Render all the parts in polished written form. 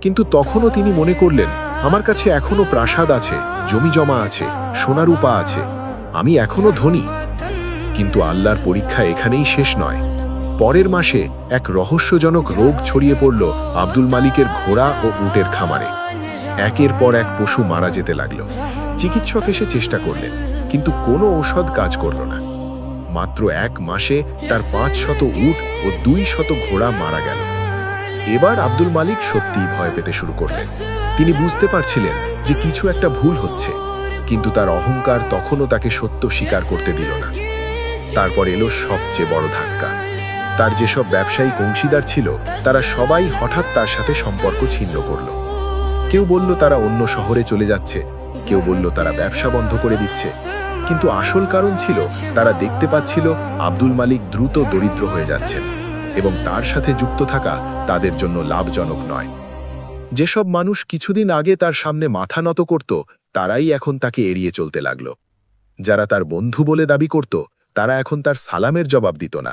কিন্তু তখনও তিনি মনে করলেন, আমার কাছে এখনো প্রাসাদ আছে, জমি জমা আছে, সোনারূপা আছে, আমি এখনো ধনী। কিন্তু আল্লাহর পরীক্ষা এখানেই শেষ নয়। পরের মাসে এক রহস্যজনক রোগ ছড়িয়ে পড়ল আব্দুল মালিকের ঘোড়া ও উটের খামারে। একের পর এক পশু মারা যেতে লাগল। চিকিৎসক এসে চেষ্টা করলেন, কিন্তু কোনো ঔষধ কাজ করল না। মাত্র 1 মাসে তার 500 উট ও 200 ঘোড়া মারা গেল। এবার আব্দুল মালিক সত্যিই ভয় পেতে শুরু করলেন। তিনি বুঝতে পারছিলেন যে কিছু একটা ভুল হচ্ছে, কিন্তু তার অহংকার তখনও তাকে সত্য স্বীকার করতে দিল না। তারপর এলো সবচেয়ে বড় ধাক্কা। তার যেসব ব্যবসায়িক অংশীদার ছিল, তারা সবাই হঠাৎ তার সাথে সম্পর্ক ছিন্ন করল। কেউ বলল তারা অন্য শহরে চলে যাচ্ছে, কেউ বলল তারা ব্যবসা বন্ধ করে দিচ্ছে। কিন্তু আসল কারণ ছিল, তারা দেখতে পাচ্ছিল আব্দুল মালিক দ্রুত দরিদ্র হয়ে যাচ্ছেন এবং তার সাথে যুক্ত থাকা তাদের জন্য লাভজনক নয়। যেসব মানুষ কিছুদিন আগে তার সামনে মাথা নত করত, তারাই এখন তাকে এড়িয়ে চলতে লাগল। যারা তার বন্ধু বলে দাবি করত, তারা এখন তার সালামের জবাব দিত না।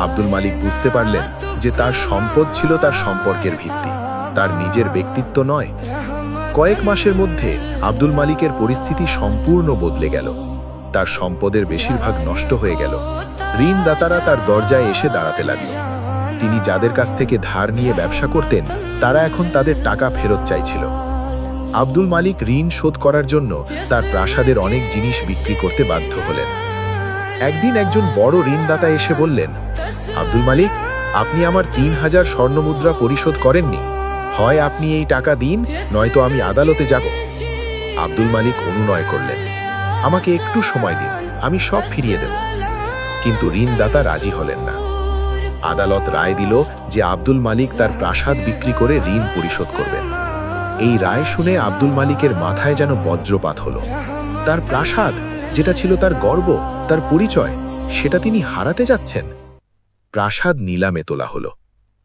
আব্দুল মালিক বুঝতে পারলেন যে তার সম্পদ ছিল তার সম্পর্কের ভিত্তি, তার নিজের ব্যক্তিত্ব নয়। কয়েক মাসের মধ্যে আব্দুল মালিকের পরিস্থিতি সম্পূর্ণ বদলে গেল। তার সম্পদের বেশিরভাগ নষ্ট হয়ে গেল। ঋণদাতারা তার দরজায় এসে দাঁড়াতে লাগল। তিনি যাদের কাছ থেকে ধার নিয়ে ব্যবসা করতেন, তারা এখন তাদের টাকা ফেরত চাইছিল। আব্দুল মালিক ঋণ শোধ করার জন্য তার প্রাসাদের অনেক জিনিস বিক্রি করতে বাধ্য হলেন। একদিন একজন বড় ঋণদাতা এসে বললেন, আব্দুল মালিক, আপনি আমার 3000 স্বর্ণমুদ্রা পরিশোধ করেননি। হয় আপনি এই টাকা দিন, নয়তো আমি আদালতে যাব। আব্দুল মালিক অনুনয় করলেন, আমাকে একটু সময় দিন, আমি সব ফিরিয়ে দেব। কিন্তু ঋণদাতা রাজি হলেন না। আদালত রায় দিল যে আব্দুল মালিক তার প্রাসাদ বিক্রি করে ঋণ পরিশোধ করবেন। এই রায় শুনে আব্দুল মালিকের মাথায় যেন বজ্রপাত হলো। তার প্রাসাদ, যেটা ছিল তার গর্ব, তার পরিচয়, সেটা তিনি হারাতে যাচ্ছেন। প্রাসাদ নিলামে তোলা হলো।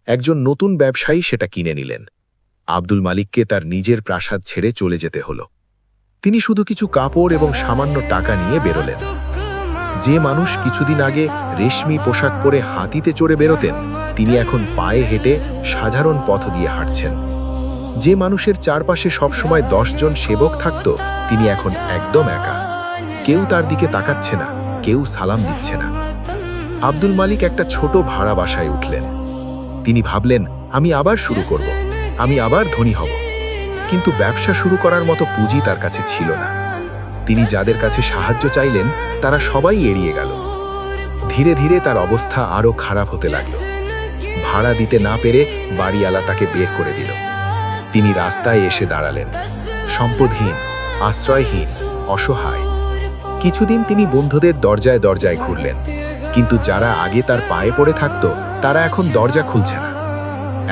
একজন নতুন ব্যবসায়ী সেটা কিনে নিলেন। আব্দুল মালিককে তার নিজের প্রাসাদ ছেড়ে চলে যেতে হলো। তিনি শুধু কিছু কাপড় এবং সামান্য টাকা নিয়ে বেরোলেন। যে মানুষ কিছুদিন আগে রেশমি পোশাক পরে হাতিতে চড়ে বেরোতেন, তিনি এখন পায়ে হেঁটে সাধারণ পথ দিয়ে হাঁটছেন। যে মানুষের চারপাশে সবসময় 10 জন সেবক থাকত, তিনি এখন একদম একা। কেউ তার দিকে তাকাচ্ছে না, কেউ সালাম দিচ্ছে না। আব্দুল মালিক একটা ছোট ভাড়া বাসায় উঠলেন। তিনি ভাবলেন, আমি আবার শুরু করব, আমি আবার ধনী হব। কিন্তু ব্যবসা শুরু করার মতো পুঁজি তার কাছে ছিল না। তিনি যাদের কাছে সাহায্য চাইলেন, তারা সবাই এড়িয়ে গেল। ধীরে ধীরে তার অবস্থা আরও খারাপ হতে লাগল। ভাড়া দিতে না পেরে বাড়িওয়ালা তাকে বের করে দিল। তিনি রাস্তায় এসে দাঁড়ালেন, সম্পদহীন, আশ্রয়হীন, অসহায়। কিছুদিন তিনি বন্ধুদের দরজায় দরজায় ঘুরলেন, কিন্তু যারা আগে তার পায়ে পড়ে থাকত, তারা এখন দরজা খুলছে না।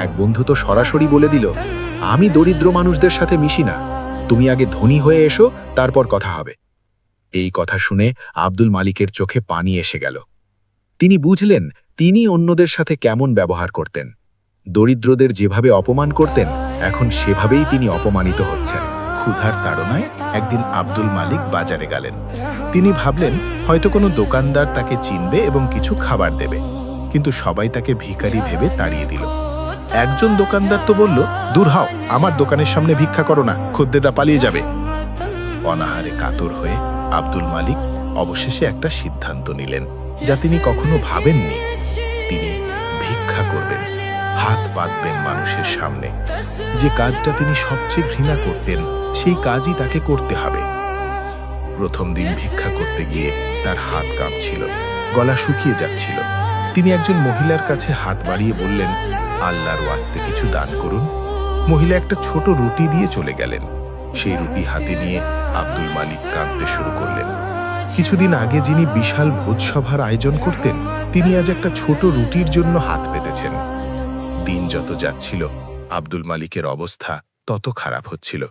এক বন্ধু তো সরাসরি বলে দিল, আমি দরিদ্র মানুষদের সাথে মিশি না, তুমি আগে ধনী হয়ে এসো, তারপর কথা হবে। এই কথা শুনে আব্দুল মালিকের চোখে পানি এসে গেল। তিনি বুঝলেন তিনি অন্যদের সাথে কেমন ব্যবহার করতেন। দরিদ্রদের যেভাবে অপমান করতেন, এখন সেভাবেই তিনি অপমানিত হচ্ছেন। ক্ষুধার তাড়নায় একদিন আব্দুল মালিক বাজারে গেলেন। তিনি ভাবলেন হয়তো কোনো দোকানদার তাকে চিনবে এবং কিছু খাবার দেবে, কিন্তু সবাই তাকে ভিখারি ভেবে তাড়িয়ে দিল। একজন দোকানদার তো বলল, দূর হও, আমার দোকানের সামনে ভিক্ষা করো না, খদ্দেররা পালিয়ে যাবে। অনাহারে কাতর হয়ে আব্দুল মালিক অবশেষে একটা সিদ্ধান্ত নিলেন, যা তিনি কখনো ভাবেননি। তিনি ভিক্ষা করবেন, হাত পাতবেন মানুষের সামনে। যে কাজটা তিনি সবচেয়ে ঘৃণা করতেন, সেই কাজই তাকে করতে হবে। প্রথম দিন ভিক্ষা করতে গিয়ে তার হাত কাঁপছিল, গলা শুকিয়ে যাচ্ছিল। তিনি একজন মহিলার কাছে হাত বাড়িয়ে বললেন, আল্লাহর ওয়াস্তে কিছু দান করুন। মহিলা একটা ছোট রুটি দিয়ে চলে গেলেন। সেই রুটি হাতে নিয়ে আব্দুল মালিক কাঁদতে শুরু করলেন। কিছুদিন আগে যিনি বিশাল ভোজসভার আয়োজন করতেন, তিনি আজ একটা ছোট রুটির জন্য হাত পেতেছেন। দিন যত যাচ্ছিল, আব্দুল মালিকের অবস্থা তত খারাপ হচ্ছিল।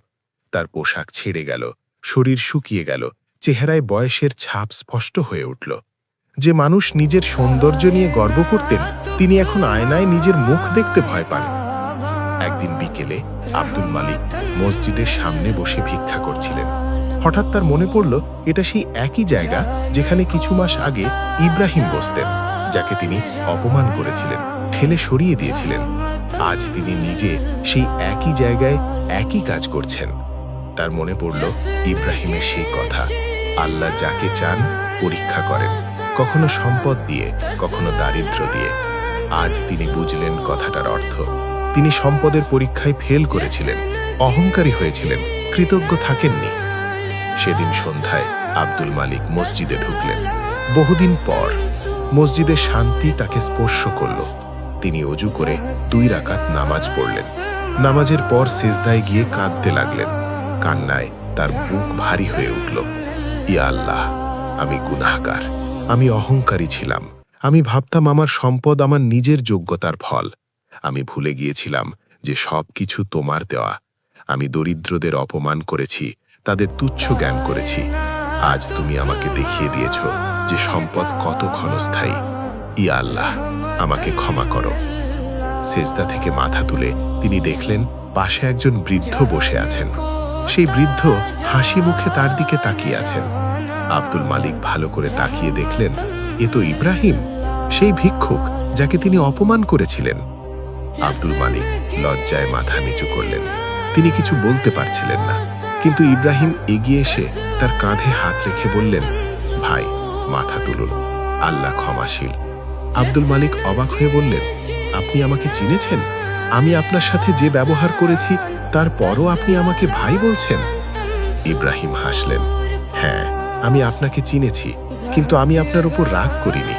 তার পোশাক ছেড়ে গেল, শরীর শুকিয়ে গেল, চেহারায় বয়সের ছাপ স্পষ্ট হয়ে উঠল। যে মানুষ নিজের সৌন্দর্য নিয়ে গর্ব করতেন, তিনি এখন আয়নায় নিজের মুখ দেখতে ভয় পান। একদিন বিকেলে আব্দুল মালিক মসজিদের সামনে বসে ভিক্ষা করছিলেন। হঠাৎ তার মনে পড়ল, এটা সেই একই জায়গা যেখানে কিছু মাস আগে ইব্রাহিম বসতেন, যাকে তিনি অপমান করেছিলেন। ঠেলে সরিয়ে দিয়েছিলেন। আজ তিনি নিজে সেই একই জায়গায় একই কাজ করছেন। তার মনে পড়ল ইব্রাহিমের সেই কথা, আল্লাহ যাকে চান পরীক্ষা করেন, কখনো সম্পদ দিয়ে, কখনো দারিদ্র্য দিয়ে। আজ তিনি বুঝলেন কথাটার অর্থ। তিনি সম্পদের পরীক্ষায় ফেল করেছিলেন, অহংকারী হয়েছিলেন, কৃতজ্ঞ থাকেননি। সেদিন সন্ধ্যায় আব্দুল মালিক মসজিদে ঢুকলেন। বহুদিন পর মসজিদের শান্তি তাকে স্পর্শ করল। তিনি অজু করে 2 রাকাত নামাজ পড়লেন। নামাজের পর সেজদায় গিয়ে কাঁদতে লাগলেন। কান্নায় তার বুক ভারী হয়ে উঠল। ইয়া আল্লাহ, আমি গুনাহগার, আমি অহংকারী ছিলাম। আমি ভাবতাম আমার সম্পদ আমার নিজের যোগ্যতার ফল। আমি ভুলে গিয়েছিলাম যে সব কিছু তোমার দেওয়া। আমি দরিদ্রদের অপমান করেছি, তাদের তুচ্ছ জ্ঞান করেছি। আজ তুমি আমাকে দেখিয়ে দিয়েছ যে সম্পদ কত ক্ষণস্থায়ী। ইয়া আল্লাহ, আমাকে ক্ষমা করো। সেজদা থেকে মাথা তুলে তিনি দেখলেন পাশে একজন বৃদ্ধ বসে আছেন। সেই বৃদ্ধ হাসি মুখে তার দিকে তাকিয়ে আছেন। আব্দুল মালিক ভালো করে তাকিয়ে দেখলেন, এ তো ইব্রাহিম, সেই ভিক্ষুক যাকে তিনি অপমান করেছিলেন। আব্দুল মালিক লজ্জায় মাথা নিচু করলেন। তিনি কিছু বলতে পারছিলেন না, কিন্তু ইব্রাহিম এগিয়ে এসে তার কাঁধে হাত রেখে বললেন, ভাই, মাথা তুলুন, আল্লাহ ক্ষমাশীল। আব্দুল মালিক অবাক হয়ে বললেন, আপনি আমাকে চিনেছেন? আমি আপনার সাথে যে ব্যবহার করেছি তারপরও আপনি আমাকে ভাই বলছেন? ইব্রাহিম হাসলেন, হ্যাঁ, আমি আপনাকে চিনেছি, কিন্তু আমি আপনার উপর রাগ করিনি।